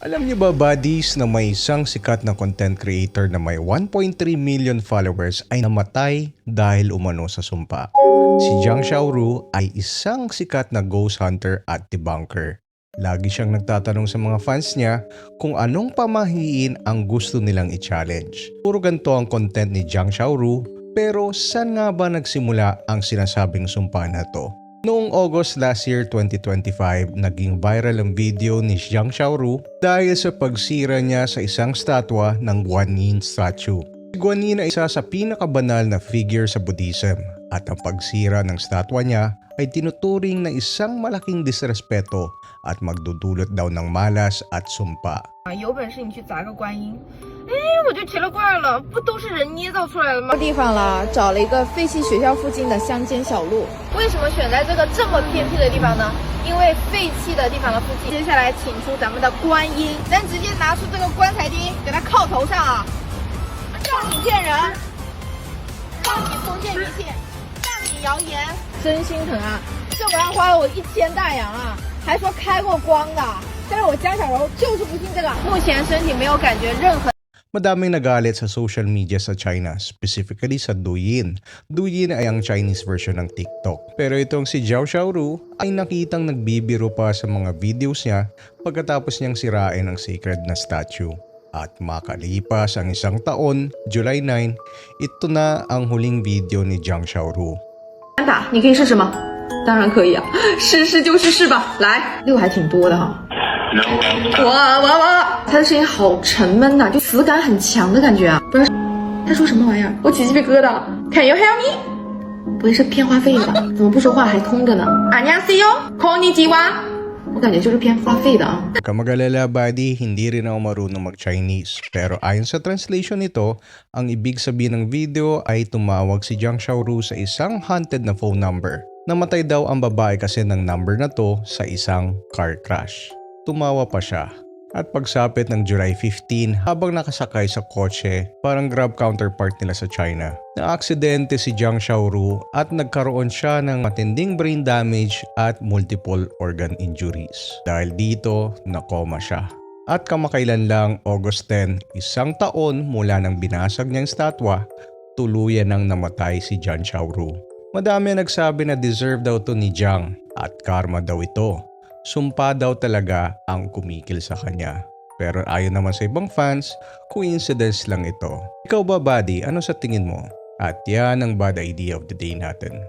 Alam niyo ba, buddies, na may isang sikat na content creator na may 1.3 million followers ay namatay dahil umano sa sumpa. Si Zhang Xiaoru ay isang sikat na ghost hunter at debunker. Lagi siyang nagtatanong sa mga fans niya kung anong pamahiin ang gusto nilang i-challenge. Puro ganito ang content ni Zhang Xiaoru, pero saan nga ba nagsimula ang sinasabing sumpa na to? Noong August last year 2025, naging viral ang video ni Zhang Xiaoru dahil sa pagsira niya sa isang statwa ng Guanyin statue. Si Guanyin ay isa sa pinakabanal na figure sa Buddhism at ang pagsira ng statwa niya ay tinuturing na isang malaking disrespeto at magdudulot daw ng malas at sumpa. 有本事你去砸个观音，我就奇了怪了，不都是人捏造出来的吗？地方了，找了一个废弃学校附近的乡间小路。为什么选在这个这么偏僻的地方呢？因为废弃的地方的附近，接下来请出咱们的观音，咱直接拿出这个棺材钉给它靠头上啊！让你骗人，让你封建迷信，让你谣言，真心疼啊！这玩意花了我1000大洋啊，还说开过光的。 但是我江小柔就是不信这个，目前身体没有感觉任何。 Madaming nagalit sa social media sa China, specifically sa Douyin. Douyin ay ang Chinese version ng TikTok. Pero itong si Zhang Xiaoru ay nakitang nagbibiro pa sa mga videos niya pagkatapos niyang sirain ang sacred na statue. At makalipas ang isang taon, July 9, ito na ang huling video ni Zhang Xiaoru. 打，你可以试试吗？当然可以啊，试试就试试吧。来，6还挺多的哈。 哇！他的声音好沉闷呐，就磁感很强的感觉啊！不知道他说什么玩意儿，我起鸡皮疙瘩。Can you hear me？不会是骗话费的吧？怎么不说话还通着呢？안녕하세요，konnichiwa。我感觉就是骗话费的啊。 Kamagalala, buddy, hindi rin ako marunong mag-Chinese. Pero ayon sa translation nito, ang ibig sabihin ng video ay tumawag si Zhang Xiaoru sa isang haunted na phone number. Namatay daw ang babae kasi ng number na to sa isang car crash. Tumawa pa siya. At pagsapit ng July 15, habang nakasakay sa kotse, parang Grab counterpart nila sa China, na-aksidente si Zhang Xiaoru at nagkaroon siya ng matinding brain damage at multiple organ injuries. Dahil dito, nakoma siya. At kamakailan lang, August 10, isang taon mula nang binasag niyang statwa, tuluyan nang namatay si Zhang Xiaoru. Madami nagsabi na deserve daw to ni Zhang at karma daw ito. Sumpa daw talaga ang kumikil sa kanya. Pero ayon naman sa ibang fans, coincidence lang ito. Ikaw ba, buddy? Ano sa tingin mo? At yan ang bad idea of the day natin.